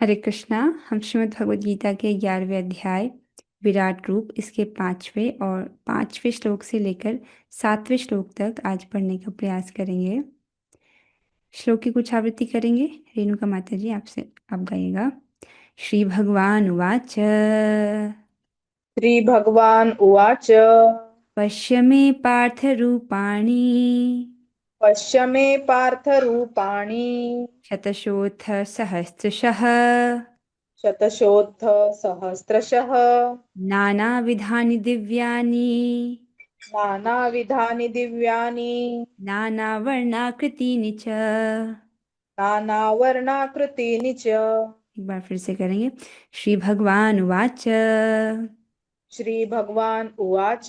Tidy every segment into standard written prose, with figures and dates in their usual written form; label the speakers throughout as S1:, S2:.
S1: हरे कृष्णा। हम श्रीमद् भगवद गीता के 11वें अध्याय विराट रूप इसके 5वें श्लोक से लेकर 7वें श्लोक तक आज पढ़ने का प्रयास करेंगे। श्लोक की कुछ आवृत्ति करेंगे। रेणुका माता जी आपसे आप गाइएगा। श्री भगवान उवाच
S2: श्रीभगवान् उवाच।
S1: पश्य मे पार्थ रूपाणि
S2: पश्य मे पार्थरूपाणि
S1: शतशोऽथ सहस्रशः
S2: शतशोऽथ सहस्रशः
S1: नानाविधानि दिव्यानि
S2: नानाविधानि दिव्यानि
S1: नानावर्णाकृतीनि च।
S2: नानावर्णाकृतीनि च।
S1: एक बार फिर से करेंगे। श्री भगवान उवाच
S2: श्रीभगवान् उवाच।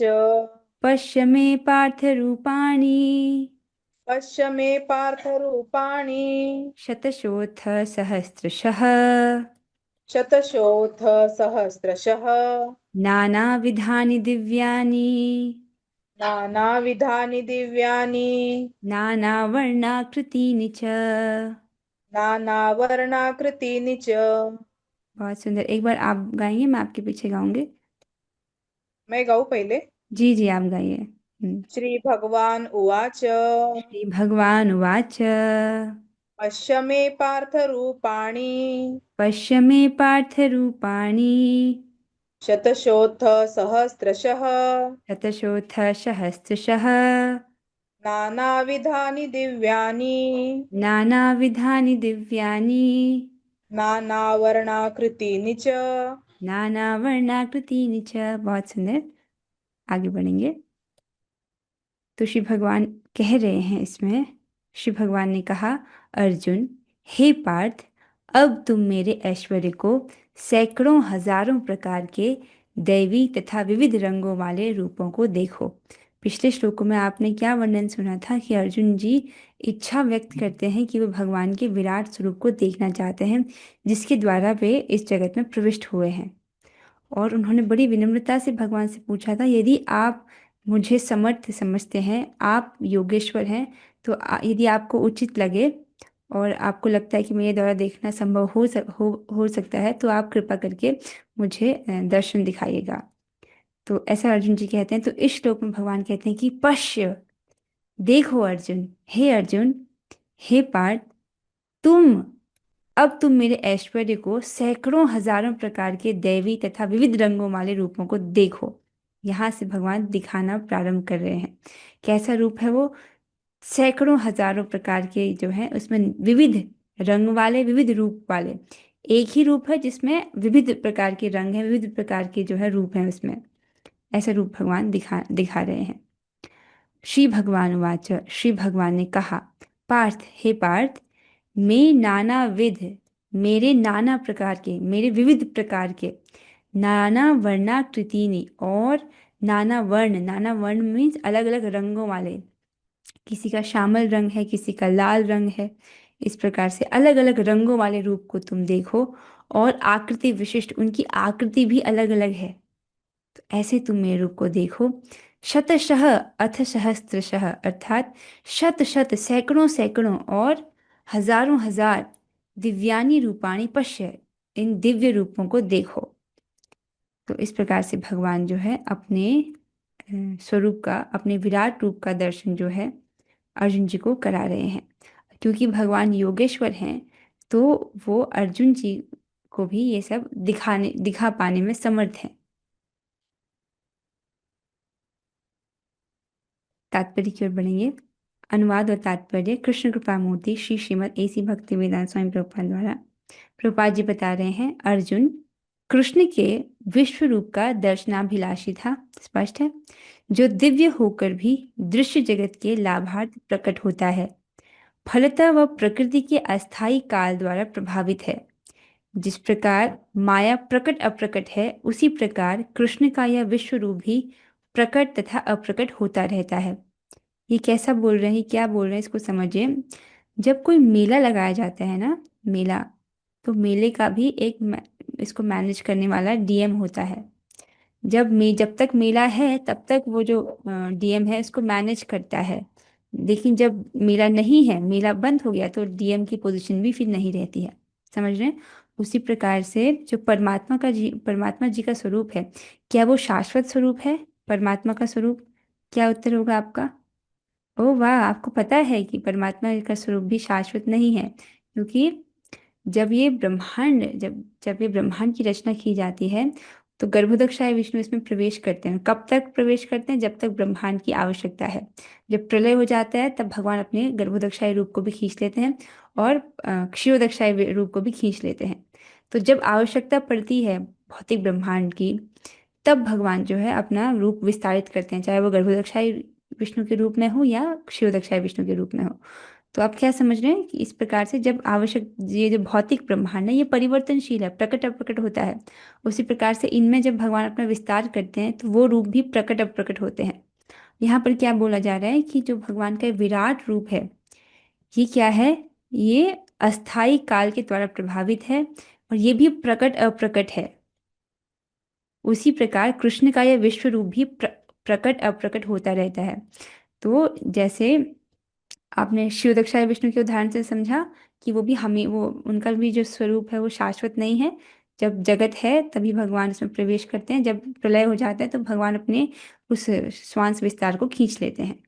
S1: पश्य मे पार्थ रूपाणि
S2: पश्य मे पार्थरूपाणि
S1: शतशोऽथ सहस्रशः
S2: शतशोऽथ सहस्रशः
S1: नानाविधानि दिव्यानि
S2: नानाविधानि दिव्यानि
S1: नानावर्णाकृतीनि च।
S2: नानावर्णाकृतीनि च।
S1: बहुत सुंदर। एक बार आप गाएंगे, मैं आपके पीछे गाऊंगी।
S2: मैं गाऊं पहले।
S1: जी जी, आप गाइए।
S2: श्रीभगवान् उवाच।
S1: श्री भगवान उवाच
S2: पश्य मे पार्थरूपाणि
S1: पश्य मे पार्थ रूपाणि
S2: शतशोऽथ सहस्रशः
S1: शतशोऽथ सहस्रशः
S2: नानाविधानि दिव्यानि
S1: नानाविधानि दिव्यानि
S2: नानावर्णाकृतीनि च।
S1: नानावर्णाकृतीनि च। बहुत सुंदर। आगे बढ़ेंगे। तो श्री भगवान कह रहे हैं इसमें। श्री भगवान ने कहा, अर्जुन, हे पार्थ, अब तुम मेरे ऐश्वर्य को सैकड़ों हजारों प्रकार के दैवी तथा विविध रंगों वाले रूपों को देखो। पिछले श्लोकों में आपने क्या वर्णन सुना था कि अर्जुन जी इच्छा व्यक्त करते हैं कि वे भगवान के विराट स्वरूप को देखना चाहते हैं, जिसके द्वारा वे इस जगत में प्रविष्ट हुए हैं। और उन्होंने बड़ी विनम्रता से भगवान से पूछा था, यदि आप मुझे समर्थ समझते हैं, आप योगेश्वर हैं, तो यदि आपको उचित लगे और आपको लगता है कि मेरे द्वारा देखना संभव हो सकता है, तो आप कृपा करके मुझे दर्शन दिखाइएगा। तो ऐसा अर्जुन जी कहते हैं। तो इस श्लोक में भगवान कहते हैं कि पश्य, देखो अर्जुन, हे अर्जुन, हे पार्थ, तुम अब तुम मेरे ऐश्वर्य को सैकड़ों हजारों प्रकार के दैवी तथा विविध रंगों वाले रूपों को देखो। यहाँ से भगवान दिखाना प्रारंभ कर रहे हैं। कैसा रूप है वो? सैकड़ों हजारों प्रकार के जो है उसमें विविध रंग वाले, विविध रूप वाले। एक ही रूप है जिसमें विविध प्रकार के रंग हैं, विविध प्रकार के जो है रूप हैं उसमें। ऐसा रूप भगवान दिखा दिखा रहे हैं। श्री भगवान वाच, श्री भगवान ने कहा, पार्थ, हे पार्थ, मैं नाना विध, मेरे नाना प्रकार के, मेरे विविध प्रकार के, नाना वर्णाकृतिनी, और नाना वर्ण मीन्स अलग अलग रंगों वाले। किसी का श्यामल रंग है, किसी का लाल रंग है। इस प्रकार से अलग अलग रंगों वाले रूप को तुम देखो। और आकृति विशिष्ट, उनकी आकृति भी अलग अलग है। तो ऐसे तुम मेरे रूप को देखो। शतशः अथ सहस्त्रशः, अर्थात शत शत, सैकड़ों सैकड़ों, और हजारों हजार, दिव्यानि रूपाणि पश्य, इन दिव्य रूपों को देखो। तो इस प्रकार से भगवान जो है अपने स्वरूप का, अपने विराट रूप का दर्शन जो है अर्जुन जी को करा रहे हैं। क्योंकि भगवान योगेश्वर हैं, तो वो अर्जुन जी को भी ये सब दिखा पाने में समर्थ हैं। तात्पर्य की ओर बढ़ेंगे। अनुवाद और तात्पर्य। कृष्ण कृपा मूर्ति श्री श्रीमद् एसी भक्ति वेदांत स्वामी प्रभुपाद द्वारा। प्रभुपाद जी बता रहे हैं, अर्जुन कृष्ण के विश्व रूप का दर्शनाभिलाषी था, स्पष्ट है, जो दिव्य होकर भी दृश्य जगत के लाभार्थ प्रकट होता है। फलतः वह प्रकृति के अस्थायी काल द्वारा प्रभावित है। जिस प्रकार माया प्रकट अप्रकट है, उसी प्रकार कृष्ण का यह विश्व रूप भी प्रकट तथा अप्रकट होता रहता है। ये कैसा बोल रहे हैं, क्या बोल रहे हैं, इसको समझिए। जब कोई मेला लगाया जाता है ना, मेला, तो मेले का भी इसको मैनेज करने वाला डीएम होता है। जब तक मेला है तब तक वो जो डीएम है उसको मैनेज करता है। लेकिन जब मेला नहीं है, मेला बंद हो गया, तो डीएम की पोजीशन भी फिर नहीं रहती है। समझ रहे हैं? उसी प्रकार से जो परमात्मा जी का स्वरूप है, क्या वो शाश्वत स्वरूप है? परमात्मा का स्वरूप, क्या उत्तर होगा आपका? ओह वाह, आपको पता है कि परमात्मा का स्वरूप भी शाश्वत नहीं है, क्योंकि जब ये ब्रह्मांड की रचना की जाती है, तो गर्भोदकशाही विष्णु इसमें प्रवेश करते हैं। कब तक प्रवेश करते हैं? जब तक ब्रह्मांड की आवश्यकता है। जब प्रलय हो जाता है, तब भगवान अपने गर्भोदकशाही रूप को भी खींच लेते हैं, और क्षीरोदकशाही रूप को भी खींच लेते हैं। तो जब आवश्यकता पड़ती है भौतिक ब्रह्मांड की, तब भगवान जो है अपना रूप विस्तारित करते हैं, चाहे वो गर्भोदकशाही विष्णु के रूप में हो या क्षीरोदकशाही विष्णु के रूप में हो। तो आप क्या समझ रहे हैं कि इस प्रकार से जब आवश्यक, ये जो भौतिक ब्रह्मांड है ये परिवर्तनशील है, प्रकट अप्रकट होता है। उसी प्रकार से इनमें जब भगवान अपना विस्तार करते हैं, तो वो रूप भी प्रकट अप्रकट होते हैं। यहाँ पर क्या बोला जा रहा है कि जो भगवान का विराट रूप है, ये क्या है? ये अस्थाई काल के द्वारा प्रभावित है, और ये भी प्रकट अप्रकट है। उसी प्रकार कृष्ण का यह विश्व रूप भी प्रकट अप्रकट होता रहता है। तो जैसे आपने शिव दक्षाय विष्णु के उदाहरण से समझा कि वो भी हमें, वो उनका भी जो स्वरूप है वो शाश्वत नहीं है। जब जगत है तभी भगवान उसमें प्रवेश करते हैं, जब प्रलय हो जाता है तो भगवान अपने उस श्वास विस्तार को खींच लेते हैं।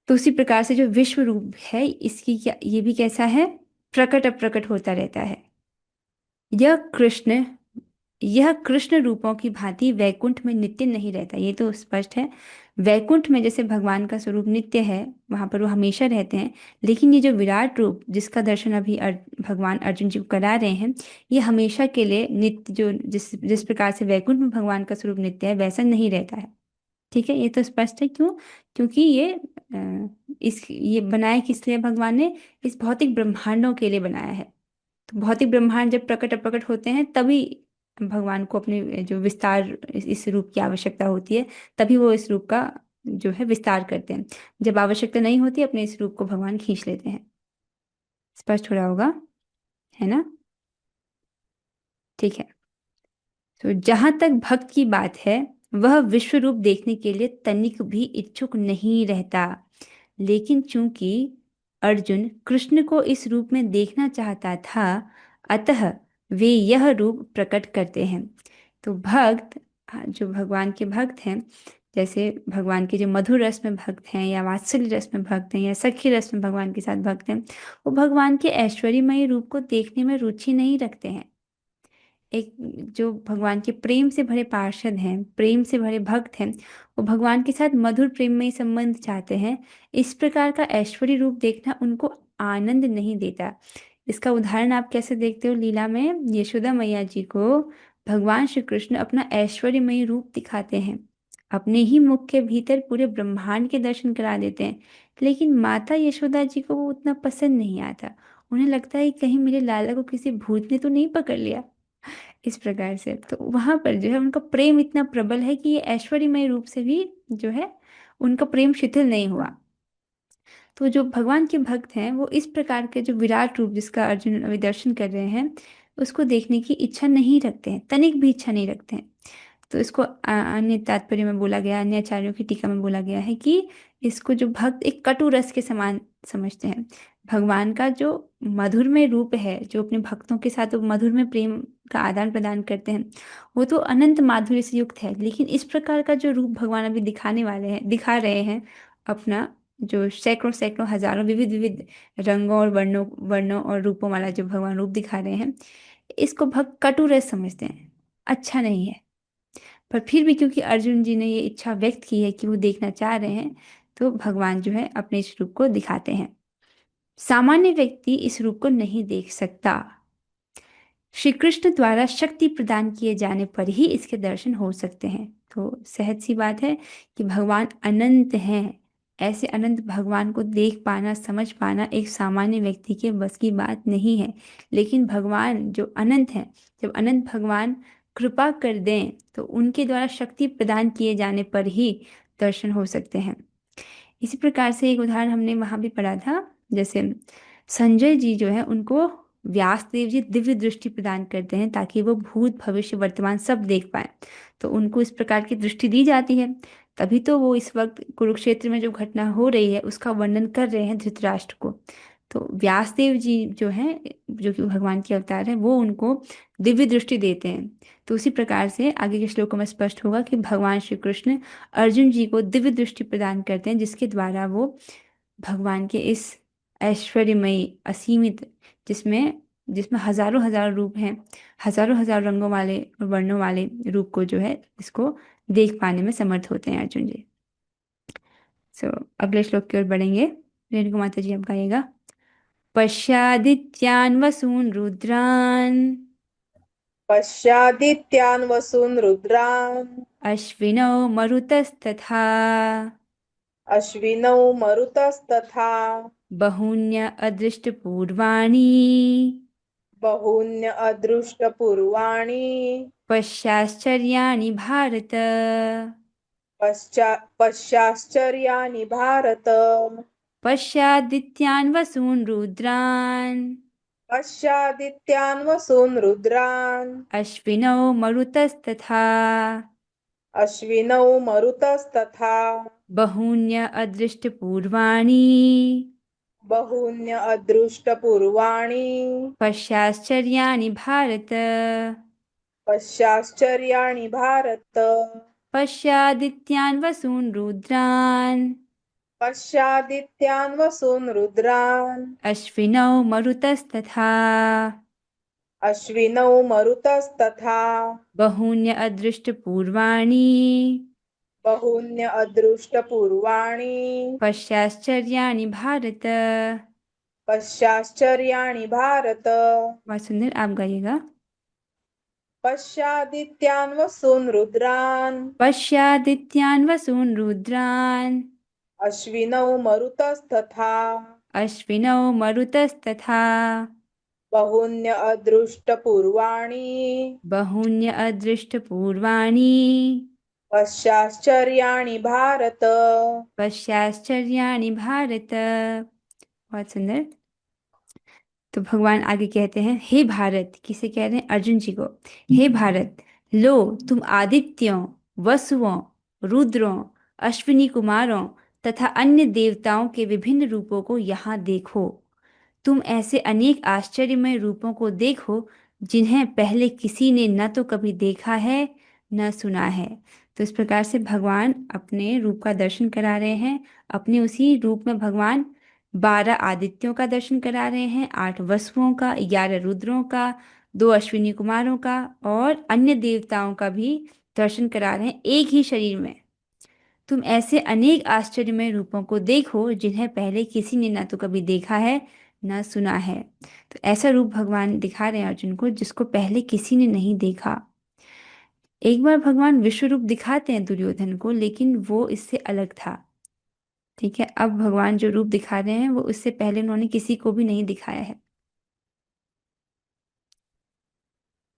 S1: तो उसी प्रकार से जो विश्व रूप है, इसकी क्या, ये भी कैसा है? प्रकट अप्रकट होता रहता है। यह कृष्ण यह कृष्ण रूपों की भांति वैकुंठ में नित्य नहीं रहता, ये तो स्पष्ट है। वैकुंठ में जैसे भगवान का स्वरूप नित्य है, वहां पर वो हमेशा रहते हैं। लेकिन ये जो विराट रूप जिसका दर्शन अभी भगवान अर्जुन जी को करा रहे हैं, ये हमेशा के लिए नित्य, जो जिस जिस प्रकार से वैकुंठ में भगवान का स्वरूप नित्य है, वैसा नहीं रहता है। ठीक है, ये तो स्पष्ट है। क्यों? क्योंकि ये बनाया किस लिए भगवान ने? इस भौतिक ब्रह्मांडों के लिए बनाया है। तो भौतिक ब्रह्मांड जब प्रकट अप्रकट होते हैं, तभी भगवान को अपने जो विस्तार, इस रूप की आवश्यकता होती है। तभी वो इस रूप का जो है विस्तार करते हैं। जब आवश्यकता नहीं होती, अपने इस रूप को भगवान खींच लेते हैं। स्पष्ट हो रहा होगा, है ना? ठीक है। तो जहां तक भक्त की बात है, वह विश्व रूप देखने के लिए तनिक भी इच्छुक नहीं रहता। लेकिन चूंकि अर्जुन कृष्ण को इस रूप में देखना चाहता था, अतः वे यह रूप प्रकट करते हैं। तो भक्त, जो भगवान के भक्त हैं, जैसे भगवान के जो मधुर रस में भक्त हैं, या वात्सल्य रस में भक्त हैं, या सख्य रस में भगवान के साथ भक्त हैं, वो भगवान के ऐश्वर्यमयी रूप को देखने में रुचि नहीं रखते हैं। एक जो भगवान के प्रेम से भरे पार्षद हैं, प्रेम से भरे भक्त हैं, वो भगवान के साथ मधुर प्रेममय संबंध चाहते हैं। इस प्रकार का ऐश्वर्य रूप देखना उनको आनंद नहीं देता। इसका उदाहरण आप कैसे देखते हो? लीला में यशोदा मैया जी को भगवान श्री कृष्ण अपना ऐश्वर्यमयी रूप दिखाते हैं, अपने ही मुख के भीतर पूरे ब्रह्मांड के दर्शन करा देते हैं। लेकिन माता यशोदा जी को वो उतना पसंद नहीं आता। उन्हें लगता है कि कहीं मेरे लाला को किसी भूत ने तो नहीं पकड़ लिया। इस प्रकार से तो वहां पर जो है उनका प्रेम इतना प्रबल है कि ये ऐश्वर्यमय रूप से भी जो है उनका प्रेम शिथिल नहीं हुआ। तो जो भगवान के भक्त हैं, वो इस प्रकार के जो विराट रूप जिसका अर्जुन अभी दर्शन कर रहे हैं, उसको देखने की इच्छा नहीं रखते हैं, तनिक भी इच्छा नहीं रखते हैं। तो इसको अन्य तात्पर्य में बोला गया, अन्य आचार्यों की टीका में बोला गया है कि इसको जो भक्त एक कटु रस के समान समझते हैं। भगवान का जो मधुरमय रूप है, जो अपने भक्तों के साथ वो मधुरमय प्रेम का आदान प्रदान करते हैं, वो तो अनंत माधुर्य से युक्त है। लेकिन इस प्रकार का जो रूप भगवान अभी दिखा रहे हैं, अपना जो सैकड़ों सैकड़ों हजारों विविध विविध रंगों और वर्णों वर्णों और रूपों वाला जो भगवान रूप दिखा रहे हैं, इसको भक्त कटु रस समझते हैं, अच्छा नहीं है। पर फिर भी क्योंकि अर्जुन जी ने ये इच्छा व्यक्त की है कि वो देखना चाह रहे हैं, तो भगवान जो है अपने इस रूप को दिखाते हैं। सामान्य व्यक्ति इस रूप को नहीं देख सकता। श्री कृष्ण द्वारा शक्ति प्रदान किए जाने पर ही इसके दर्शन हो सकते हैं। तो सहज सी बात है कि भगवान अनंत हैं। ऐसे अनंत भगवान को देख पाना, समझ पाना एक सामान्य व्यक्ति के बस की बात नहीं है। लेकिन भगवान जो अनंत हैं, जब अनंत भगवान कृपा कर दें, तो उनके द्वारा शक्ति प्रदान किए जाने पर ही दर्शन हो सकते हैं। इसी प्रकार से एक उदाहरण हमने वहां भी पढ़ा था, जैसे संजय जी जो है, उनको व्यास देव जी दिव्य दृष्टि प्रदान करते हैं, ताकि वो भूत भविष्य वर्तमान सब देख पाए। तो उनको इस प्रकार की दृष्टि दी जाती है, तभी तो वो इस वक्त कुरुक्षेत्र में जो घटना हो रही है उसका वर्णन कर रहे हैं धृतराष्ट्र को। तो व्यासदेव जी जो हैं, जो कि भगवान के अवतार है, वो उनको दिव्य दृष्टि देते हैं। तो उसी प्रकार से आगे के श्लोकों में स्पष्ट होगा कि भगवान श्री कृष्ण अर्जुन जी को दिव्य दृष्टि प्रदान करते हैं, जिसके द्वारा वो भगवान के इस ऐश्वर्यमयी असीमित, जिसमें जिसमें हजारों हजार रूप हैं, हजारों हजार रंगों वाले और वर्णों वाले रूप को जो है, इसको देख पाने में समर्थ होते हैं अर्जुन जी। सो अगले श्लोक की ओर बढ़ेंगे। रेणुका माता जी आप गाइएगा। पश्यादित्यान् वसून् रुद्रान्
S2: पश्यादित्यान् वसून् रुद्रान्
S1: अश्विनौ मरुतस्तथा
S2: अश्विनौ मरुतस्तथा
S1: बहून्य अदृष्टपूर्वाणि
S2: बहून्य अदृष्टपूर्वाणि
S1: पश्याश्चर्याणि भारत।
S2: पश्चाश्चर्याणि भारत।
S1: पश्यादित्यान् वसून् रुद्रान्
S2: पश्यादित्यान् वसून् रुद्रान्
S1: अश्विनौ मरुतस्तथा
S2: अश्विनौ मरुतस्तथा
S1: बहून्य अदृष्टपूर्वाणि
S2: बहून्य अदृष्टपूर्वाणि
S1: पश्याश्चर्याणि भारत।
S2: पश्चाश्चर्याणि भारत।
S1: पश्यादित्यान् वसून् रुद्रान्
S2: पश्यादित्यान् वसून् रुद्रान्
S1: अश्विनौ मरुतस्तथा
S2: अश्विनौ मरुतस्तथा
S1: बहून्य अदृष्टपूर्वाणि
S2: बहून्य अदृष्टपूर्वाणि
S1: पश्याश्चर्याणि भारत।
S2: पश्चाश्चर्याणि भारत।
S1: बहुत सुंदर, आप गाइएगा।
S2: पश्यादित्यान् वसून् रुद्रान्
S1: पश्यादित्यान् वसून् रुद्रान्
S2: अश्विनौ मरुतस्तथा
S1: अश्विनौ मरुतस्तथा
S2: बहून्य अदृष्टपूर्वाणि
S1: बहून्य अदृष्टपूर्वाणि
S2: पश्चाश्चर्याणि भारत।
S1: पश्याश्चर्याणि भारत। बहुत सुंदर। तो भगवान आगे कहते हैं, हे भारत, किसे कह रहे हैं? अर्जुन जी को। हे भारत, लो तुम आदित्यों, वसुओं, रुद्रों, अश्विनी कुमारों तथा अन्य देवताओं के विभिन्न रूपों को यहाँ देखो। तुम ऐसे अनेक आश्चर्यमय रूपों को देखो जिन्हें पहले किसी ने न तो कभी देखा है न सुना है। तो इस प्रकार से भगवान अपने रूप का दर्शन करा रहे हैं। अपने उसी रूप में भगवान 12 आदित्यों का दर्शन करा रहे हैं, 8 वसुओं का, 11 रुद्रों का, 2 अश्विनी कुमारों का और अन्य देवताओं का भी दर्शन करा रहे हैं एक ही शरीर में। तुम ऐसे अनेक आश्चर्यमय रूपों को देखो जिन्हें पहले किसी ने ना तो कभी देखा है ना सुना है। तो ऐसा रूप भगवान दिखा रहे हैं अर्जुन को जिसको पहले किसी ने नहीं देखा। एक बार भगवान विश्व रूप दिखाते हैं दुर्योधन को, लेकिन वो इससे अलग था। ठीक है, अब भगवान जो रूप दिखा रहे हैं वो उससे पहले उन्होंने किसी को भी नहीं दिखाया है।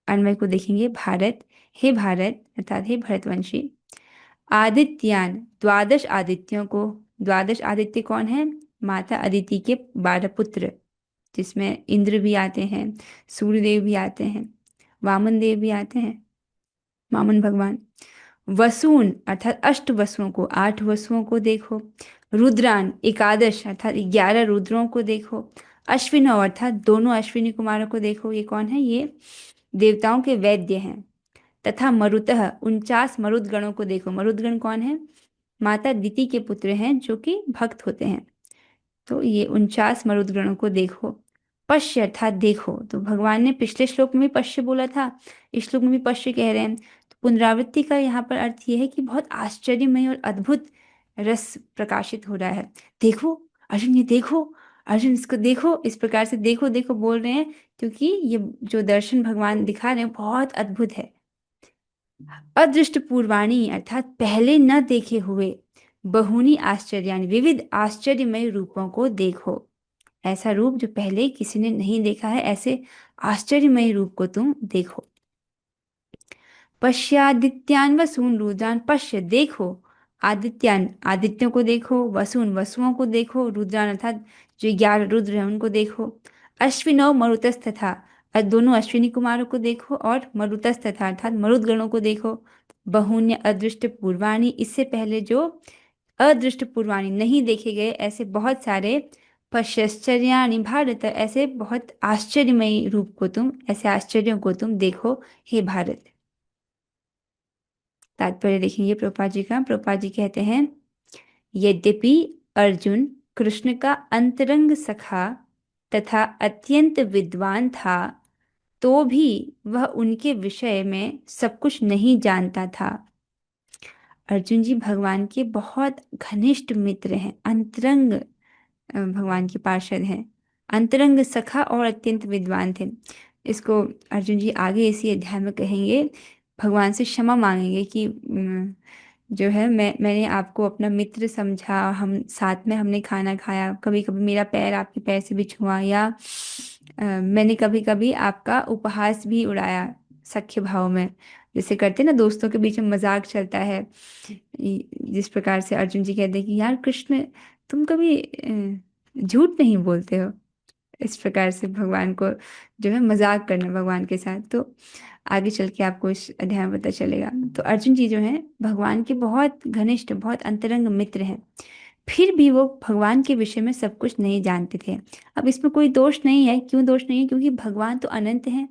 S1: अन्वय को देखेंगे। भारत, हे भारत अर्थात हे भरतवंशी, आदित्यान, द्वादश आदित्यों को। द्वादश आदित्य कौन है? माता अदिति के 12 पुत्र, जिसमें इंद्र भी आते हैं, सूर्यदेव भी आते हैं, वामन देव भी आते हैं, वामन भगवान। वसून अर्थात अष्ट वसुओं को, 8 वसुओं को देखो। रुद्रान, एकादश अर्थात 11 रुद्रों को देखो। अश्विनौ अर्थात दोनों अश्विनी कुमारों को देखो। ये कौन है? ये देवताओं के वैद्य हैं। तथा मरुतः, 49 मरुदगणों को देखो। मरुदगण कौन है? माता दिति के पुत्र हैं, जो कि भक्त होते हैं। तो ये 49 मरुदगणों को देखो। पश्य अर्थात देखो। तो भगवान ने पिछले श्लोक में भी पश्य बोला था, इस श्लोक में भी पश्य कह रहे हैं। तो पुनरावृत्ति का यहाँ पर अर्थ ये है कि बहुत आश्चर्यमय और अद्भुत रस प्रकाशित हो रहा है। देखो अर्जुन, ये देखो अर्जुन, इसको देखो। इस प्रकार से देखो देखो बोल रहे हैं, क्योंकि ये जो दर्शन भगवान दिखा रहे हैं बहुत अद्भुत है। अदृष्ट पूर्वाणी अर्थात पहले न देखे हुए, बहुनी आश्चर्यानि विविध आश्चर्यमय रूपों को देखो। ऐसा रूप जो पहले किसी ने नहीं देखा है, ऐसे आश्चर्यमय रूप को तुम देखो। पश्यादित्यान वसून रुद्रान, पश्य देखो, आदित्यान आदित्यों को देखो, वसून वसुओं को देखो, रुद्रान अर्थात जो 11 रुद्र हैं उनको देखो। अश्विनौ मरुतस्तथा, दोनों अश्विनी कुमारों को देखो, और मरुतस्तथा अर्थात मरुदगणों को देखो। बहुन्य अदृष्ट पूर्वाणि, इससे पहले जो अदृष्ट पूर्वाणि नहीं देखे गए ऐसे बहुत सारे पश्चाश्चर्याणि भारत, ऐसे बहुत आश्चर्यमयी रूप को तुम, ऐसे आश्चर्यों को तुम देखो हे भारत। तात्पर्य देखेंगे प्रभुपाद जी का। प्रभुपाद जी कहते हैं, यद्यपि अर्जुन कृष्ण का अंतरंग सखा तथा अत्यंत विद्वान था, तो भी वह उनके विषय में सब कुछ नहीं जानता था। अर्जुन जी भगवान के बहुत घनिष्ठ मित्र हैं, अंतरंग भगवान के पार्षद हैं, अंतरंग सखा और अत्यंत विद्वान थे। इसको अर्जुन जी आगे इसी अध्याय में कहेंगे, भगवान से क्षमा मांगेंगे कि जो है मैंने आपको अपना मित्र समझा, हम साथ में हमने खाना खाया, कभी कभी मेरा पैर आपके पैर से भी छुआ, या मैंने कभी कभी आपका उपहास भी उड़ाया सख्य भाव में, जैसे करते ना दोस्तों के बीच में मजाक चलता है। जिस प्रकार से अर्जुन जी कहते हैं कि यार कृष्ण, तुम कभी झूठ नहीं बोलते हो, इस प्रकार से भगवान को जो है मजाक करना भगवान के साथ। तो आगे चल के आपको इस अध्याय में पता चलेगा। तो अर्जुन जी जो हैं भगवान के बहुत घनिष्ठ, बहुत अंतरंग मित्र हैं, फिर भी वो भगवान के विषय में सब कुछ नहीं जानते थे। अब इसमें कोई दोष नहीं है। क्यों दोष नहीं है? क्योंकि भगवान तो अनंत हैं,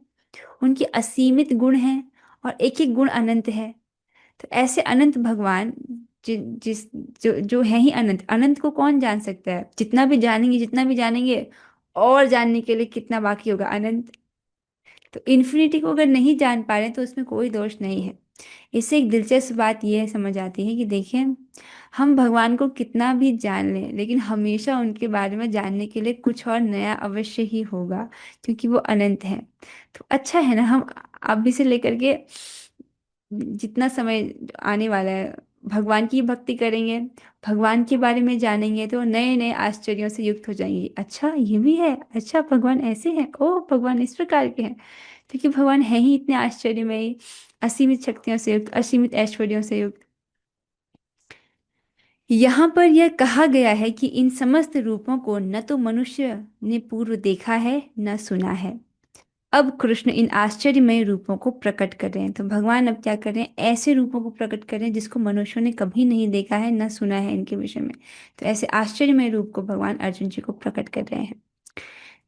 S1: उनके असीमित गुण हैं, और एक एक गुण अनंत है। तो ऐसे अनंत भगवान, जि, जिस जो जो है ही अनंत, अनंत को कौन जान सकता है? जितना भी जानेंगे, जितना भी जानेंगे, और जानने के लिए कितना बाकी होगा? अनंत। तो इन्फिनिटी को अगर नहीं जान पा रहे हैं तो उसमें कोई दोष नहीं है। इससे एक दिलचस्प बात यह समझ आती है कि देखिए, हम भगवान को कितना भी जान लें, लेकिन हमेशा उनके बारे में जानने के लिए कुछ और नया अवश्य ही होगा, क्योंकि वो अनंत है। तो अच्छा है ना, हम अभी से लेकर के जितना समय आने वाला है, भगवान की भक्ति करेंगे, भगवान के बारे में जानेंगे, तो नए नए आश्चर्यों से युक्त हो जाएंगे। अच्छा ये भी है, अच्छा भगवान ऐसे हैं, ओ भगवान इस प्रकार के हैं, क्योंकि भगवान है ही इतने आश्चर्यमयी, असीमित शक्तियों से युक्त, असीमित ऐश्वर्यों से युक्त। यहाँ पर यह कहा गया है कि इन समस्त रूपों को न तो मनुष्य ने पूर्व देखा है, न सुना है। अब कृष्ण इन आश्चर्यमय रूपों को प्रकट कर रहे हैं। तो भगवान अब क्या कर रहे हैं? ऐसे रूपों को प्रकट कर रहे हैं जिसको मनुष्यों ने कभी नहीं देखा है, न सुना है इनके विषय में। तो ऐसे आश्चर्यमय रूप को भगवान अर्जुन जी को प्रकट कर रहे हैं।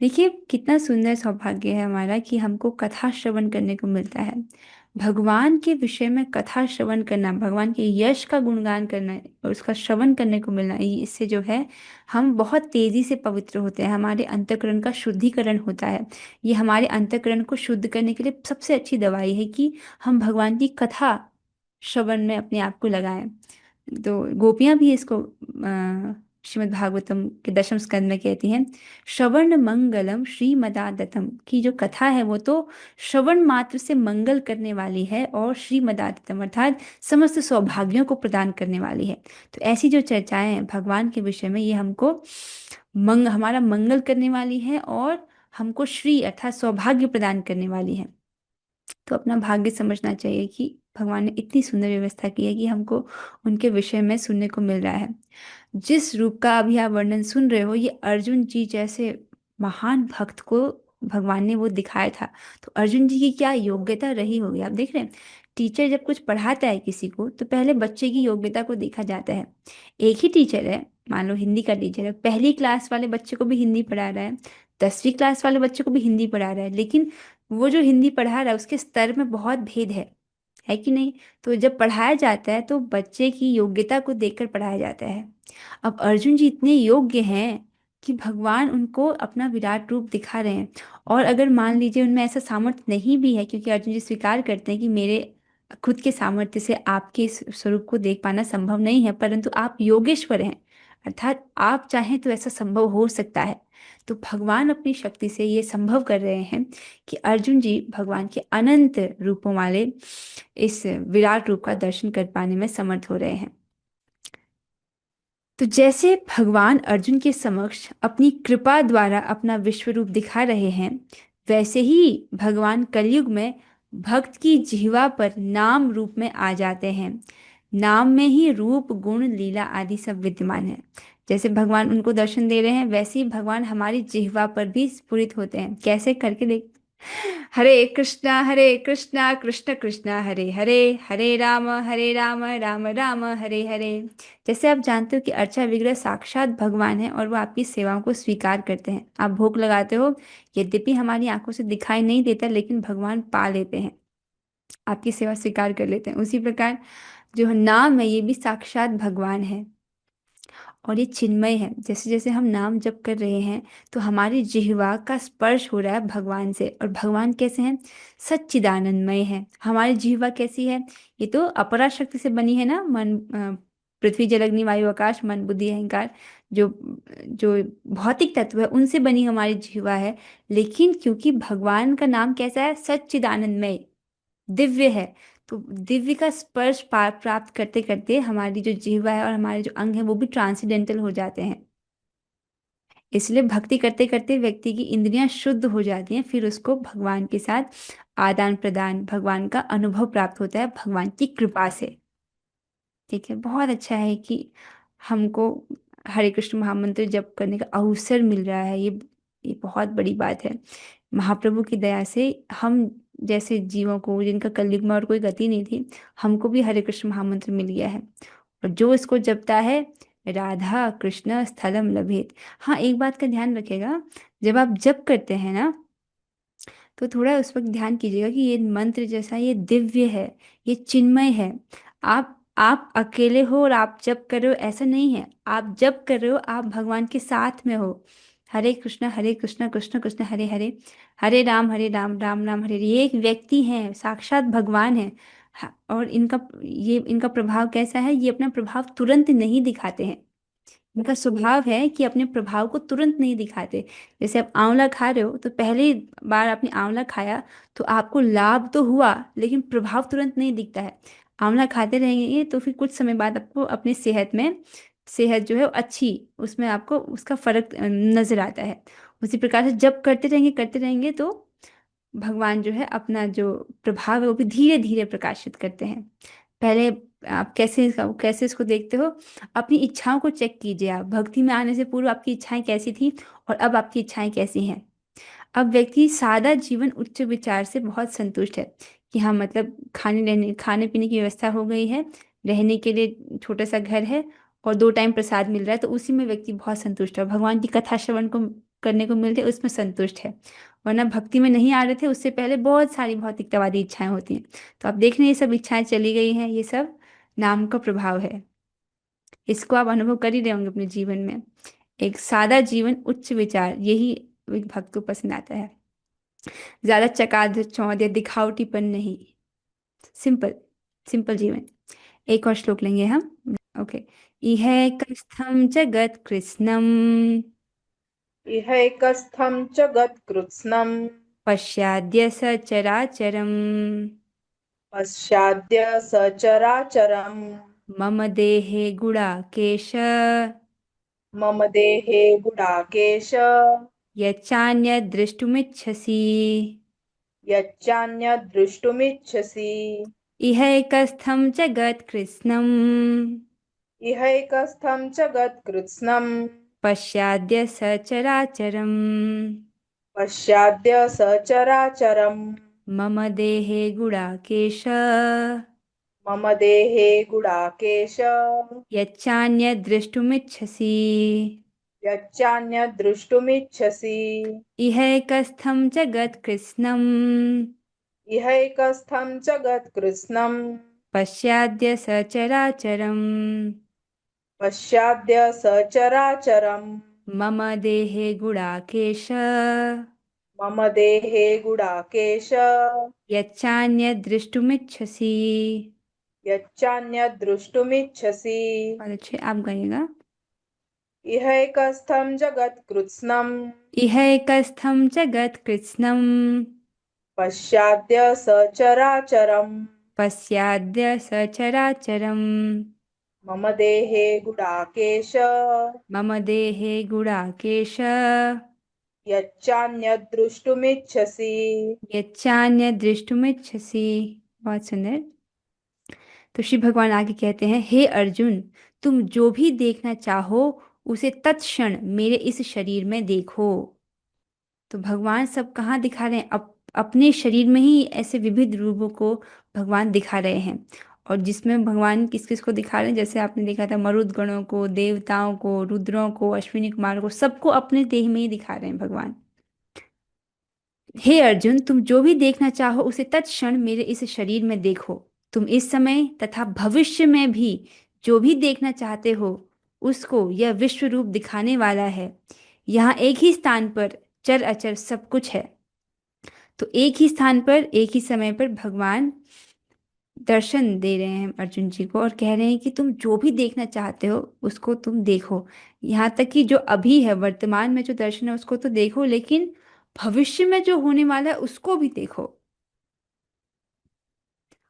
S1: देखिए कितना सुंदर सौभाग्य है हमारा कि हमको कथा श्रवण करने को मिलता है। भगवान के विषय में कथा श्रवण करना, भगवान के यश का गुणगान करना और उसका श्रवण करने को मिलना, इससे जो है हम बहुत तेजी से पवित्र होते हैं, हमारे अंतःकरण का शुद्धिकरण होता है। ये हमारे अंतःकरण को शुद्ध करने के लिए सबसे अच्छी दवाई है कि हम भगवान की कथा श्रवण में अपने आप को लगाएं। तो गोपियां भी इसको श्रीमद् भागवतम के दशम स्कंद में कहती हैं, श्रवण मंगलम श्रीमदादतम, की जो कथा है वो तो श्रवण मात्र से मंगल करने वाली है, और श्रीमदादतम अर्थात समस्त सौभाग्यों को प्रदान करने वाली है। तो ऐसी जो चर्चाएं हैं भगवान के विषय में, ये हमको हमारा मंगल करने वाली है, और हमको श्री अर्थात सौभाग्य प्रदान करने वाली है। तो अपना भाग्य समझना चाहिए कि भगवान ने इतनी सुंदर व्यवस्था की है कि हमको उनके विषय में सुनने को मिल रहा है। जिस रूप का अभी आप वर्णन सुन रहे हो, ये अर्जुन जी जैसे महान भक्त को भगवान ने वो दिखाया था। तो अर्जुन जी की क्या योग्यता रही होगी, आप देख रहे हैं। टीचर जब कुछ पढ़ाता है किसी को, तो पहले बच्चे की योग्यता को देखा जाता है। एक ही टीचर है, मान लो हिंदी का टीचर है, पहली क्लास वाले बच्चे को भी हिंदी पढ़ा रहा है, 10वीं क्लास वाले बच्चे को भी हिंदी पढ़ा रहा है, लेकिन वो जो हिंदी पढ़ा रहा है उसके स्तर में बहुत भेद है कि नहीं? तो जब पढ़ाया जाता है तो बच्चे की योग्यता को देखकर पढ़ाया जाता है। अब अर्जुन जी इतने योग्य हैं कि भगवान उनको अपना विराट रूप दिखा रहे हैं। और अगर मान लीजिए उनमें ऐसा सामर्थ्य नहीं भी है, क्योंकि अर्जुन जी स्वीकार करते हैं कि मेरे खुद के सामर्थ्य से आपके इस स्वरूप को देख पाना संभव नहीं है, परंतु आप योगेश्वर हैं, अर्थात आप चाहें तो ऐसा संभव हो सकता है। तो भगवान अपनी शक्ति से ये संभव कर रहे हैं कि अर्जुन जी भगवान के अनंत रूपों वाले इस विराट रूप का दर्शन कर पाने में समर्थ हो रहे हैं। तो जैसे भगवान अर्जुन के समक्ष अपनी कृपा द्वारा अपना विश्व रूप दिखा रहे हैं, वैसे ही भगवान कलयुग में भक्त की जिह्वा पर नाम रूप में आ जाते हैं। नाम में ही रूप गुण लीला आदि सब विद्यमान है। जैसे भगवान उनको दर्शन दे रहे हैं, वैसे ही भगवान हमारी जिह्वा पर भी स्फुरित होते हैं। कैसे? करके देख, हरे कृष्णा कृष्ण कृष्ण हरे हरे, हरे राम राम हरे हरे। जैसे आप जानते हो कि अर्चा विग्रह साक्षात भगवान है और वो आपकी सेवाओं को स्वीकार करते हैं। आप भोग लगाते हो, यद्यपि हमारी आंखों से दिखाई नहीं देता, लेकिन भगवान पा लेते हैं, आपकी सेवा स्वीकार कर लेते हैं। उसी प्रकार जो नाम है, ये भी साक्षात भगवान है और ये चिन्मय है। जैसे जैसे हम नाम जप कर रहे हैं, तो हमारी जिह्वा का स्पर्श हो रहा है भगवान से। और भगवान कैसे हैं? सच्चिदानंदमय है। हमारी जिह्वा कैसी है? ये तो अपरा शक्ति से बनी है ना, मन पृथ्वी जल अग्नि वायु आकाश, मन बुद्धि अहंकार, जो जो भौतिक तत्व है उनसे बनी हमारी जिह्वा है। लेकिन क्योंकि भगवान का नाम कैसा है? सच्चिदानंदमय, दिव्य है। तो दिव्य का स्पर्श प्राप्त करते करते हमारी जो जीवा है और हमारे जो अंग है वो भी ट्रांसेंडेंटल हो जाते हैं। इसलिए भक्ति करते करते व्यक्ति की इंद्रियां शुद्ध हो जाती हैं, फिर उसको भगवान के साथ आदान प्रदान, भगवान का अनुभव प्राप्त होता है भगवान की कृपा से। ठीक है, बहुत अच्छा है कि हमको हरे कृष्ण महामंत्र जप करने का अवसर मिल रहा है। ये बहुत बड़ी बात है। महाप्रभु की दया से हम जैसे जीवों को, जिनका कलयुग में और कोई गति नहीं थी, हमको भी हरे कृष्ण महामंत्र मिल गया है। और जो इसको जपता है, राधा कृष्ण स्थलम लभेत। हाँ, एक बात का ध्यान रखेगा, जब आप जप करते हैं ना, तो थोड़ा उस वक्त ध्यान कीजिएगा कि ये मंत्र जैसा, ये दिव्य है, ये चिन्मय है। आप अकेले हो और आप जप कर रहे हो, ऐसा नहीं है। आप जप कर रहे हो, आप भगवान के साथ में हो। हरे कृष्णा कृष्ण कृष्ण हरे हरे, हरे राम राम राम हरे हरे। ये एक व्यक्ति है, साक्षात भगवान है। और इनका प्रभाव कैसा है? ये अपना प्रभाव तुरंत नहीं दिखाते हैं। इनका स्वभाव है कि अपने प्रभाव को तुरंत नहीं दिखाते। जैसे आप आंवला खा रहे हो, तो पहली बार आपने आंवला खाया तो आपको लाभ तो हुआ, लेकिन प्रभाव तुरंत नहीं दिखता है। आंवला खाते रहेंगे तो फिर कुछ समय बाद आपको अपनी सेहत जो है वो अच्छी, उसमें आपको उसका फर्क नजर आता है। उसी प्रकार से जब करते रहेंगे तो भगवान जो है अपना जो प्रभाव है वो भी धीरे धीरे प्रकाशित करते हैं। पहले आप कैसे इसको देखते हो? अपनी इच्छाओं को चेक कीजिए। आप भक्ति में आने से पूर्व आपकी इच्छाएं कैसी थी और अब आपकी इच्छाएं कैसी हैं। अब व्यक्ति सादा जीवन उच्च विचार से बहुत संतुष्ट है कि हाँ, मतलब खाने पीने की व्यवस्था हो गई है, रहने के लिए छोटा सा घर है और 2 टाइम प्रसाद मिल रहा है, तो उसी में व्यक्ति बहुत संतुष्ट है। भगवान की कथा श्रवण को करने को मिल रही है, उसमें संतुष्ट है। वरना भक्ति में नहीं आ रहे थे, उससे पहले बहुत सारी भौतिकतावादी इच्छाएं होती हैं। तो आप देख रहे हैं, ये सब इच्छाएं चली गई हैं। ये सब नाम का प्रभाव है। इसको आप अनुभव कर ही रहे होंगे अपने जीवन में। एक सादा जीवन उच्च विचार, यही एक भक्त को पसंद आता है। ज्यादा चकाचौंध चौंध या दिखावटीपन नहीं, सिंपल, सिंपल जीवन। एक और श्लोक लेंगे हम। ओके। इह कस्थम जगत कृत्स्नम,
S2: इहैकस्थं च गत्कृत्स्नं
S1: पश्चाद्य सचराचरम्,
S2: पश्चाद्य सचराचरम्
S1: मम देहे गुडाकेश,
S2: मम देहे गुडाकेश
S1: यच्चान्यद्द्रष्टुमिच्छसि।
S2: यच्चान्यद्द्रष्टुमिच्छसि।
S1: इहैकस्थं जगत् कृत्स्नम्,
S2: इहैकस्थं च गत्कृत्स्नं
S1: पश्चाद्य सचराचरम्,
S2: पश्चाद्य सचराचरम्
S1: मम देहे गुडाकेश,
S2: मम देहे गुडाकेश
S1: यच्चान्यद्द्रष्टुमिच्छसि।
S2: यच्चान्यद्द्रष्टुमिच्छसि।
S1: इहैकस्थं जगत् कृत्स्नम्,
S2: इहैकस्थं च गत्कृत्स्नं
S1: पश्चाद्य सचराचरम्,
S2: पश्चाद्य सचराचरम्
S1: मम देहे गुडाकेश,
S2: मम देहे गुडाकेश
S1: यच्चान्यद्द्रष्टुमिच्छसि।
S2: यच्चान्यद्द्रष्टुमिच्छसि।
S1: और अच्छे आप गाइएगा।
S2: इहैकस्थं जगत्कृत्स्नं
S1: इहैकस्थं जगत् कृत्स्नम्,
S2: पश्चाद्य सचराचरम्
S1: पश्चाद्य सचराचरम्,
S2: मम देहे गुडाकेश
S1: मम देहे गुडाकेश,
S2: यच्चान्यद्द्रष्टुमिच्छसि।
S1: यच्चान्यद्द्रष्टुमिच्छसि। बहुत सुंदर। तो शिव भगवान आगे कहते हैं, हे अर्जुन, तुम जो भी देखना चाहो उसे तत्क्षण मेरे इस शरीर में देखो। तो भगवान सब कहाँ दिखा रहे हैं? अब अपने शरीर में ही ऐसे विविध रूपों को भगवान दिखा रहे हैं। और जिसमें भगवान किस किस को दिखा रहे हैं, जैसे आपने देखा था मरुद गणों को, देवताओं को, रुद्रों को, अश्विनी कुमारों को, सबको अपने देह में ही दिखा रहे हैं भगवान। हे अर्जुन, तुम जो भी देखना चाहो उसे तत्क्षण मेरे इस शरीर में देखो। तुम इस समय तथा भविष्य में भी जो भी देखना चाहते हो उसको यह विश्व रूप दिखाने वाला है। यहाँ एक ही स्थान पर चर अचर सब कुछ है। तो एक ही स्थान पर एक ही समय पर भगवान दर्शन दे रहे हैं अर्जुन जी को, और कह रहे हैं कि तुम जो भी देखना चाहते हो उसको तुम देखो। यहाँ तक कि जो अभी है, वर्तमान में जो दर्शन है उसको तो देखो, लेकिन भविष्य में जो होने वाला है उसको भी देखो।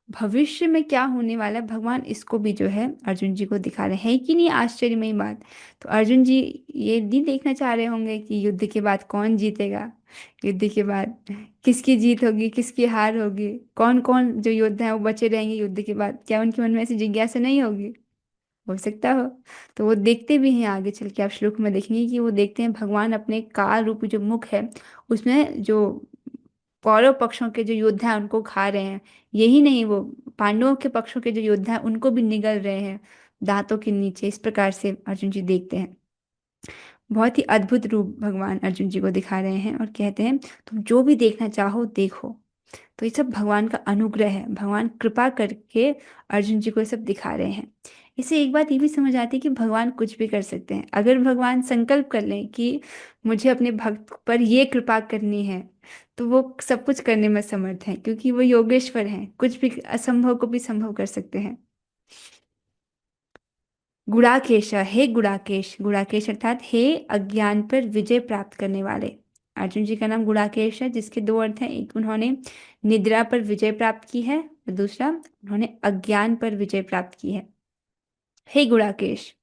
S1: भविष्य में क्या होने वाला है भगवान इसको भी जो है अर्जुन जी को दिखा रहे हैं, कि नहीं आश्चर्यमयी बात। तो अर्जुन जी ये नहीं देखना चाह रहे होंगे कि युद्ध के बाद कौन जीतेगा, युद्ध के बाद किसकी जीत होगी, किसकी हार होगी, कौन कौन जो योद्धा है वो बचे रहेंगे युद्ध के बाद, क्या उनके मन में ऐसी जिज्ञासा नहीं होगी? हो सकता हो। तो वो देखते भी हैं, आगे चल के आप श्लोक में देखेंगे कि वो देखते हैं भगवान अपने काल रूपी जो मुख है उसमें जो कौरव पक्षों के जो योद्धा हैं उनको खा रहे हैं। यही नहीं, वो पांडवों के पक्षों के जो योद्धा हैं उनको भी निगल रहे हैं दांतों के नीचे। इस प्रकार से अर्जुन जी देखते हैं। बहुत ही अद्भुत रूप भगवान अर्जुन जी को दिखा रहे हैं और कहते हैं तुम जो भी देखना चाहो देखो। तो ये सब भगवान का अनुग्रह है, भगवान कृपा करके अर्जुन जी को ये सब दिखा रहे हैं। इससे एक बात ये भी समझ आती है कि भगवान कुछ भी कर सकते हैं। अगर भगवान संकल्प कर लें कि मुझे अपने भक्त पर ये कृपा करनी है, तो वो सब कुछ करने में समर्थ हैं, क्योंकि वो योगेश्वर हैं, कुछ भी असंभव को भी संभव कर सकते हैं। गुड़ाकेश, हे गुड़ाकेश, गुड़ाकेश अर्थात हे अज्ञान पर विजय प्राप्त करने वाले। अर्जुन जी का नाम गुड़ाकेश है, जिसके दो अर्थ हैं। एक, उन्होंने निद्रा पर विजय प्राप्त की है, और दूसरा उन्होंने अज्ञान पर विजय प्राप्त की है। हे गुड़ाकेश,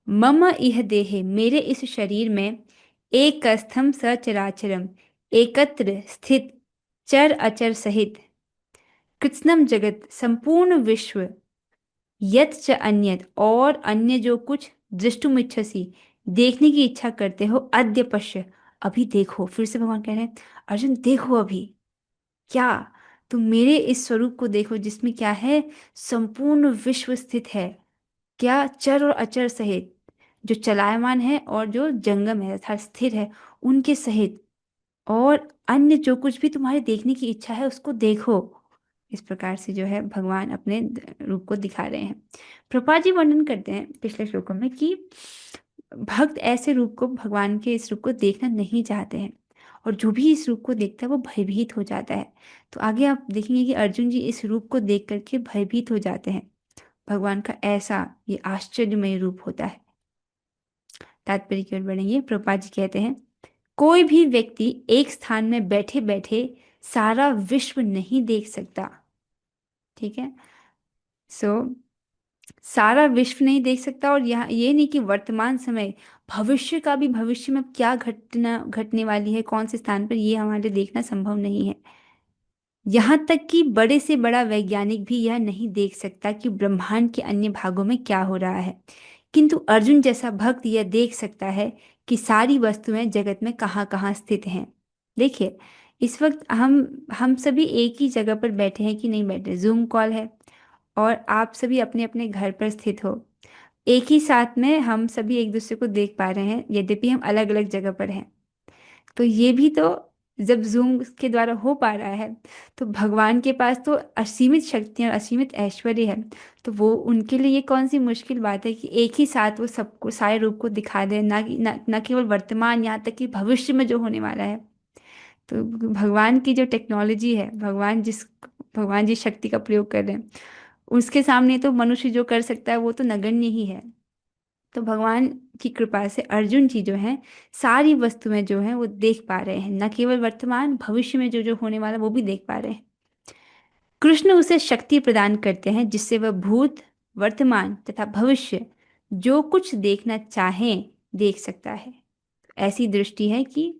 S1: मम इह देहे, मेरे इस शरीर में एक स्थम सचराचरम, एकत्र स्थित चर अचर सहित कृत्स्नम जगत, संपूर्ण विश्व, यत च अन्यत, और अन्य जो कुछ, दृष्टुमिच्छसि, देखने की इच्छा करते हो, अद्य पश्य, अभी देखो। फिर से भगवान कह रहे हैं अर्जुन देखो अभी। क्या? तुम मेरे इस स्वरूप को देखो जिसमें क्या है, संपूर्ण विश्व स्थित है। क्या? चर और अचर सहित, जो चलायमान है और जो जंगम है अर्थात स्थिर है उनके सहित, और अन्य जो कुछ भी तुम्हारे देखने की इच्छा है उसको देखो। इस प्रकार से जो है भगवान अपने रूप को दिखा रहे हैं। प्रभुपाद जी वर्णन करते हैं पिछले श्लोकों में कि भक्त ऐसे रूप को, भगवान के इस रूप को देखना नहीं चाहते हैं, और जो भी इस रूप को देखता है वो भयभीत हो जाता है। तो आगे आप देखेंगे कि अर्जुन जी इस रूप को देख करके भयभीत हो जाते हैं। भगवान का ऐसा ये आश्चर्यमय रूप होता है। तात्पर्य की ओर बढ़ेंगे। प्रभुपाद जी कहते हैं कोई भी व्यक्ति एक स्थान में बैठे बैठे सारा विश्व नहीं देख सकता। ठीक है। सो सारा विश्व नहीं देख सकता, और यहाँ ये नहीं कि वर्तमान समय, भविष्य का भी, भविष्य में क्या घटना घटने वाली है कौन से स्थान पर, ये हमारे देखना संभव नहीं है। यहाँ तक कि बड़े से बड़ा वैज्ञानिक भी यह नहीं देख सकता कि ब्रह्मांड के अन्य भागों में क्या हो रहा है। किंतु अर्जुन जैसा भक्त यह देख सकता है कि सारी वस्तुएं जगत में कहाँ कहाँ स्थित हैं। देखिए, इस वक्त हम सभी एक ही जगह पर बैठे हैं कि नहीं बैठे, जूम कॉल है, और आप सभी अपने अपने घर पर स्थित हो। एक ही साथ में हम सभी एक दूसरे को देख पा रहे हैं, यद्यपि हम अलग अलग जगह पर हैं। तो ये भी तो, जब जूम के द्वारा हो पा रहा है, तो भगवान के पास तो असीमित शक्तियाँ और असीमित ऐश्वर्य है। तो वो उनके लिए ये कौन सी मुश्किल बात है कि एक ही साथ वो सबको, सारे रूप को दिखा दे, ना केवल वर्तमान, यहाँ तक कि भविष्य में जो होने वाला है। तो भगवान की जो टेक्नोलॉजी है, भगवान जिस शक्ति का प्रयोग कर रहे हैं, उसके सामने तो मनुष्य जो कर सकता है वो तो नगण्य ही है। तो भगवान की कृपा से अर्जुन जी जो हैं सारी वस्तुएं जो हैं वो देख पा रहे हैं, न केवल वर्तमान, भविष्य में जो जो होने वाला वो भी देख पा रहे हैं। कृष्ण उसे शक्ति प्रदान करते हैं जिससे वह भूत, वर्तमान तथा भविष्य जो कुछ देखना चाहे देख सकता है। ऐसी दृष्टि है कि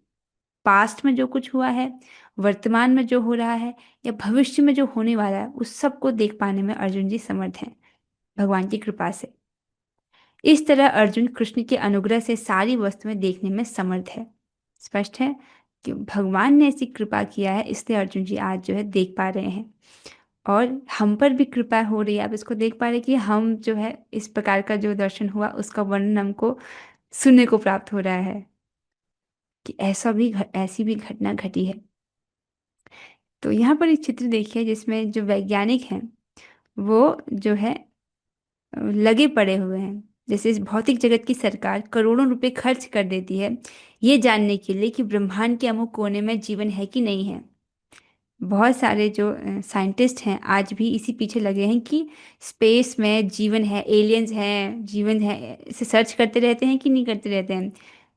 S1: पास्ट में जो कुछ हुआ है, वर्तमान में जो हो रहा है, या भविष्य में जो होने वाला है, उस सब को देख पाने में अर्जुन जी समर्थ हैं भगवान की कृपा से। इस तरह अर्जुन कृष्ण के अनुग्रह से सारी वस्तुएं देखने में समर्थ है। स्पष्ट है। कि भगवान ने ऐसी कृपा किया है, इसलिए अर्जुन जी आज जो है देख पा रहे हैं। और हम पर भी कृपा हो रही है, आप इसको देख पा रहे हैं कि हम जो है इस प्रकार का जो दर्शन हुआ उसका वर्णन हमको सुनने को प्राप्त हो रहा है कि ऐसी भी घटना घटी है। तो यहाँ पर एक चित्र देखिए जिसमें जो वैज्ञानिक हैं वो जो है लगे पड़े हुए हैं। जैसे इस भौतिक जगत की सरकार करोड़ों रुपए खर्च कर देती है ये जानने के लिए कि ब्रह्मांड के अमुक कोने में जीवन है कि नहीं है। बहुत सारे जो साइंटिस्ट हैं आज भी इसी पीछे लगे हैं कि स्पेस में जीवन है, एलियंस हैं, जीवन है, इसे सर्च करते रहते हैं कि नहीं करते रहते हैं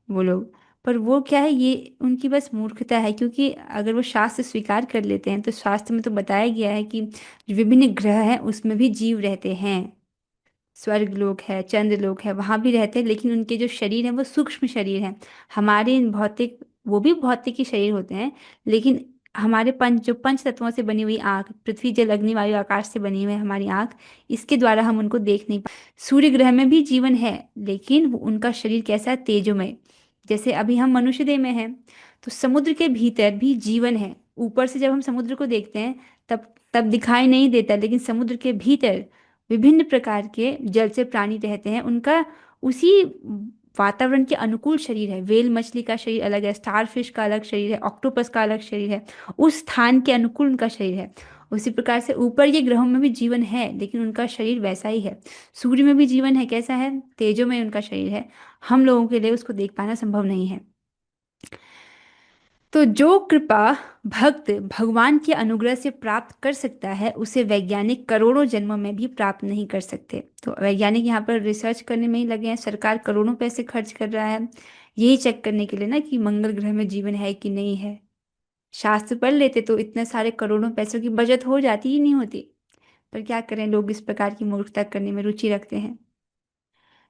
S1: वो लोग। पर वो क्या है, ये उनकी बस मूर्खता है, क्योंकि अगर वो शास्त्र स्वीकार कर लेते हैं तो शास्त्र में तो बताया गया है कि जो विभिन्न ग्रह हैं उसमें भी जीव रहते हैं। स्वर्ग लोक है, चंद्र लोक है, वहां भी रहते हैं, लेकिन उनके जो शरीर है वो सूक्ष्म शरीर हैं। हमारे इन भौतिक, वो भी भौतिक ही शरीर होते हैं, लेकिन हमारे पंच तत्वों से बनी हुई आंख, पृथ्वी जल अग्नि वायु आकाश से बनी हुई है हमारी आंख, इसके द्वारा हम उनको देख नहीं पाते। सूर्य ग्रह में भी जीवन है, लेकिन उनका शरीर कैसा है, तेजोमय। जैसे अभी हम मनुष्य देह में हैं, तो समुद्र के भीतर भी जीवन है। ऊपर से जब हम समुद्र को देखते हैं तब तब दिखाई नहीं देता, लेकिन समुद्र के भीतर विभिन्न प्रकार के जल से प्राणी रहते हैं। उनका उसी वातावरण के अनुकूल शरीर है। व्हेल मछली का शरीर अलग है, स्टारफिश का अलग शरीर है, ऑक्टोपस का अलग शरीर है, उस स्थान के अनुकूल उनका शरीर है। उसी प्रकार से ऊपर के ग्रहों में भी जीवन है, लेकिन उनका शरीर वैसा ही है। सूर्य में भी जीवन है, कैसा है, तेजो में उनका शरीर है। हम लोगों के लिए उसको देख पाना संभव नहीं है। तो जो कृपा भक्त भगवान के अनुग्रह से प्राप्त कर सकता है उसे वैज्ञानिक करोड़ों जन्मों में भी प्राप्त नहीं कर सकते। तो वैज्ञानिक यहाँ पर रिसर्च करने में ही लगे हैं, सरकार करोड़ों पैसे खर्च कर रहा है यही चेक करने के लिए ना कि मंगल ग्रह में जीवन है कि नहीं है। शास्त्र पढ़ लेते तो इतने सारे करोड़ों पैसों की बचत हो जाती ही नहीं होती। पर क्या करें, लोग इस प्रकार की मूर्खता करने में रुचि रखते हैं।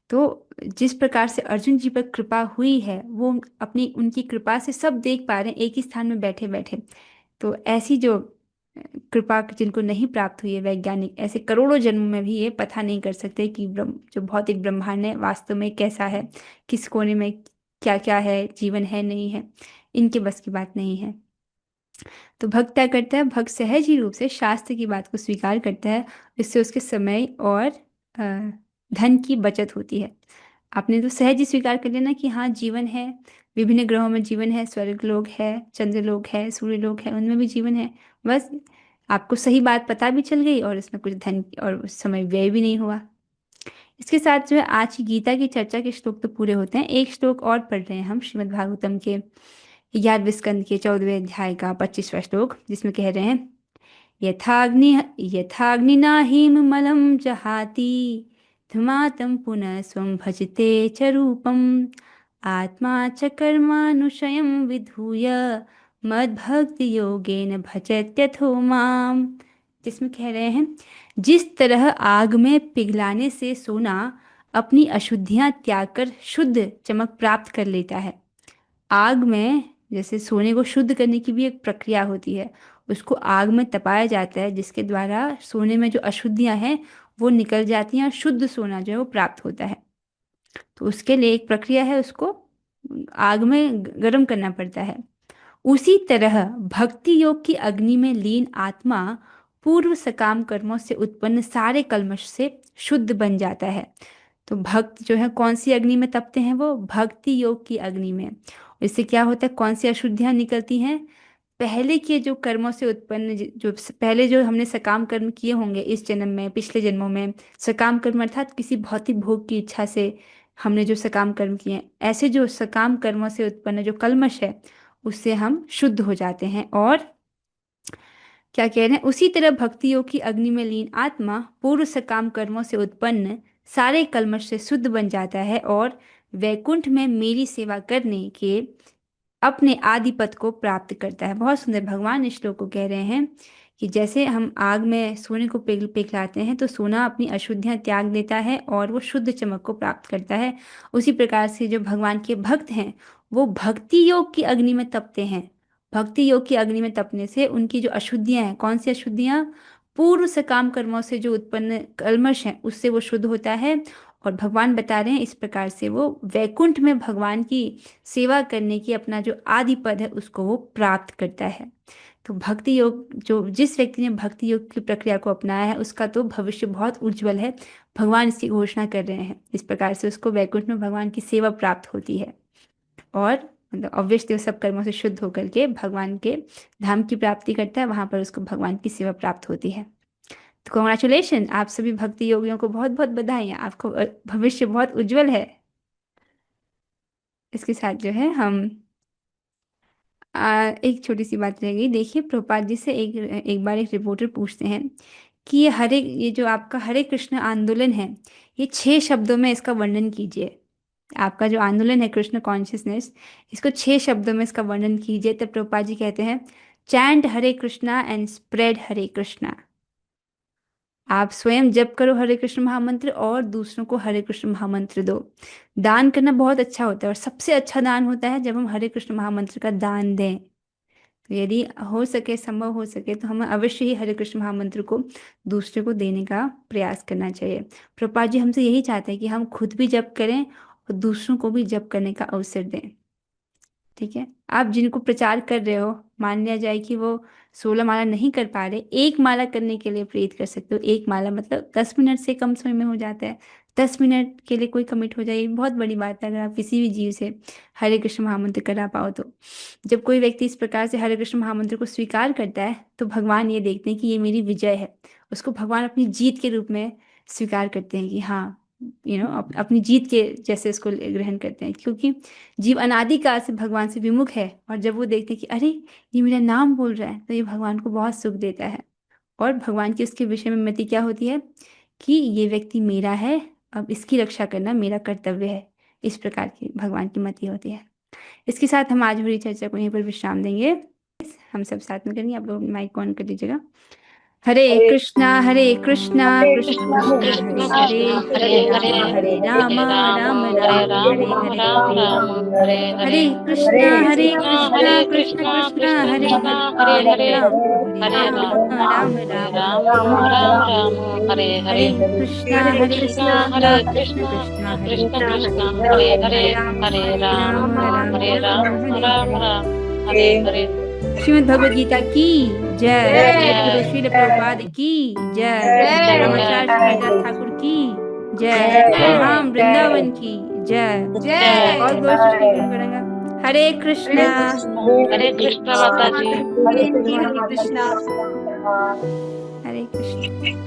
S1: तो जिस प्रकार से अर्जुन जी पर कृपा हुई है वो अपनी उनकी कृपा से सब देख पा रहे हैं एक ही स्थान में बैठे बैठे। तो ऐसी जो कृपा जिनको नहीं प्राप्त हुई है, वैज्ञानिक ऐसे करोड़ों जन्म में भी ये पता नहीं कर सकते कि जो भौतिक ब्रह्मांड है वास्तव में कैसा है, किस कोने में क्या क्या है, जीवन है नहीं है, इनके बस की बात नहीं है। तो भक्त क्या करता है, भक्त सहज ही रूप से शास्त्र की बात को स्वीकार करता है। इससे उसके समय और अ, धन की बचत होती है। आपने तो सहज ही स्वीकार कर लेना कि हाँ जीवन है, विभिन्न ग्रहों में जीवन है, स्वर्ग लोक है, चंद्र लोक है, सूर्य लोक है, उनमें भी जीवन है। बस आपको सही बात पता भी चल गई और इसमें कुछ धन और समय व्यय भी नहीं हुआ। इसके साथ जो है आज की गीता की चर्चा के श्लोक तो पूरे होते हैं। एक श्लोक और पढ़ रहे हैं हम श्रीमद् भागवतम के 11वें स्कंद के 14वें अध्याय का 25वां श्लोक, जिसमें कह रहे हैं, यथाग्नि यथाग्निना हिममलं जहाति धुमातं पुनः स्वं भजते च रूपम् आत्मा च कर्मानुशयं विधूय मद्भक्ति योगेन भजत्यथो माम। जिसमें कह रहे हैं, जिस तरह आग में पिघलाने से सोना अपनी अशुद्धियां त्याग कर शुद्ध चमक प्राप्त कर लेता है। आग में जैसे सोने को शुद्ध करने की भी एक प्रक्रिया होती है, उसको आग में तपाया जाता है जिसके द्वारा सोने में जो अशुद्धियां हैं वो निकल जाती हैं और शुद्ध सोना जो है वो प्राप्त होता है। तो उसके लिए एक प्रक्रिया है, उसको आग में गर्म करना पड़ता है। उसी तरह भक्ति योग की अग्नि में लीन आत्मा पूर्व सकाम कर्मों से उत्पन्न सारे कल्मश से शुद्ध बन जाता है। तो भक्त जो है कौन सी अग्नि में तपते हैं, वो भक्ति योग की अग्नि में। इससे क्या होता है, कौन सी अशुद्धियां निकलती हैं, पहले के जो कर्मों से उत्पन्न पहले जो हमने सकाम कर्म किए होंगे इस जन्म में, पिछले जन्मों में, सकाम कर्म अर्थात किसी भौतिक भोग की इच्छा से हमने जो सकाम कर्म किए हैं, ऐसे जो सकाम कर्मों से उत्पन्न जो कल्मश है उससे हम शुद्ध हो जाते हैं। और क्या कह रहे हैं, उसी तरह भक्ति योग की अग्नि में लीन आत्मा पूर्व सकाम कर्मों से उत्पन्न सारे कल्मश से शुद्ध बन जाता है और वैकुंठ में मेरी सेवा करने के अपने आदि पद को प्राप्त करता है। बहुत सुंदर भगवान इस श्लोक को कह रहे हैं कि जैसे हम आग में सोने को पिघलाते हैं तो सोना अपनी अशुद्धियां त्याग देता है और वो शुद्ध चमक को प्राप्त करता है। उसी प्रकार से जो भगवान के भक्त हैं वो भक्ति योग की अग्नि में तपते हैं। भक्ति योग की अग्नि में तपने से उनकी जो अशुद्धियां हैं, कौन सी अशुद्धियां, पूर्व सकाम कर्मों से जो उत्पन्न कल्मश है उससे वो शुद्ध होता है और भगवान बता रहे हैं इस प्रकार से वो वैकुंठ में भगवान की सेवा करने की अपना जो आदि पद है उसको वो प्राप्त करता है। तो भक्ति योग, जो जिस व्यक्ति ने भक्ति योग की प्रक्रिया को अपनाया है उसका तो भविष्य बहुत उज्जवल है। भगवान इसकी घोषणा कर रहे हैं, इस प्रकार से उसको वैकुंठ में भगवान की सेवा प्राप्त होती है। और मतलब ऑब्वियसली वो सब कर्मों से शुद्ध होकर के भगवान के धाम की प्राप्ति करता है, वहां पर उसको भगवान की सेवा प्राप्त होती है। तो कॉन्ग्रेचुलेशन, आप सभी भक्ति योगियों को बहुत बहुत बधाई, आपको भविष्य बहुत उज्जवल है। इसके साथ जो है हम एक छोटी सी बात रह गई। देखिए प्रभुपाद जी से एक बार एक रिपोर्टर पूछते हैं कि ये जो आपका हरे कृष्ण आंदोलन है, ये 6 शब्दों में इसका वर्णन कीजिए। आपका जो आंदोलन है कृष्ण कॉन्शियसनेस, इसको 6 शब्दों में इसका वर्णन कीजिए। तब प्रभुपाद जी कहते हैं, chant Hare Krishna and spread Hare Krishna. आप स्वयं जप करो हरे कृष्ण महामंत्र और दूसरों को हरे कृष्ण महामंत्र दो। दान करना बहुत अच्छा होता है और सबसे अच्छा दान होता है जब हम हरे कृष्ण महामंत्र का दान दें। तो यदि हो सके, संभव हो सके तो हमें अवश्य ही हरे कृष्ण महामंत्र को दूसरे को देने का प्रयास करना चाहिए। प्रभुपाद जी हमसे यही चाहते हैं कि हम खुद भी जप करें और दूसरों को भी जप करने का अवसर दें। ठीक है, आप जिनको प्रचार कर रहे हो, मान लिया जाए कि वो 16 माला नहीं कर पा रहे, 1 माला करने के लिए प्रेरित कर सकते हो। 1 माला मतलब 10 मिनट से कम समय में हो जाता है। 10 मिनट के लिए कोई कमिट हो जाए, ये बहुत बड़ी बात है अगर आप किसी भी जीव से हरे कृष्ण महामंत्र करा पाओ तो। जब कोई व्यक्ति इस प्रकार से हरे कृष्ण महामंत्र को स्वीकार करता है तो भगवान ये देखते हैं कि ये मेरी विजय है। उसको भगवान अपनी जीत के रूप में स्वीकार करते हैं कि हाँ, अपनी जीत के जैसे इसको ग्रहण करते हैं, क्योंकि जीव अनादिकाल से भगवान से विमुख है। और जब वो देखते हैं कि अरे ये मेरा नाम बोल रहा है, तो ये भगवान को बहुत सुख देता है। और भगवान की उसके विषय में मति क्या होती है कि ये व्यक्ति मेरा है, अब इसकी रक्षा करना मेरा कर्तव्य है। इस प्रकार की भगवान की मति होती है। इसके साथ हम आज हमारी चर्चा को यहीं पर विश्राम देंगे। हम सब साथ में करेंगे, आप लोग माइक ऑन कर दीजिएगा। हरे
S2: हरे
S1: कृष्णा हरे कृष्णा
S2: हरे
S1: कृष्ण
S2: कृष्णा
S1: कृष्णा
S2: हरे
S1: हरे
S2: कृष्णा
S1: हरे,
S2: हरे
S1: हरे
S2: कृष्णा
S1: राम
S2: हरे
S1: हरे
S2: हरे
S1: राम, राम
S2: राम
S1: राम हरे
S2: राम
S1: हरे।
S2: हरे हरे
S1: हरे
S2: हरे
S1: कृष्णा
S2: कृष्णा
S1: कृष्णा
S2: हरे
S1: कृष्ण
S2: कृष्णा
S1: कृष्णा
S2: कृष्ण
S1: हरे
S2: कृष्णा
S1: हरे,
S2: हरे
S1: हरे
S2: हरे
S1: राम हरे
S2: हरे
S1: राम,
S2: राम
S1: राम राम
S2: राम
S1: हरे हरे।
S2: राम हरे
S1: हरे
S2: हरे
S1: कृष्णा
S2: हरे कृष्णा
S1: कृष्णा
S2: हरे
S1: कृष्ण
S2: कृष्णा
S1: कृष्णा हरे
S2: कृष्ण
S1: हरे,
S2: कृष्णा हरे हरे हरे
S1: हरे राम, राम
S2: हरे
S1: राम हरे
S2: राम
S1: हरे।
S2: हरे हरे
S1: श्रीमद् भगवद गीता की जय, जगत
S2: जय
S1: श्रील प्रभुपाद की जय,
S2: जय
S1: रामाचार्य श्री हरिदास ठाकुर की जय,
S2: जय
S1: धाम वृंदावन की जय। और
S2: जय
S1: बोल श्री कृष्ण करेंगे, हरे कृष्णा
S2: हरे कृष्णा
S3: हरे कृष्णा माता जी।
S1: हरे
S2: हरे
S1: कृष्णा,
S2: कृष्णा
S1: हरे कृष्ण।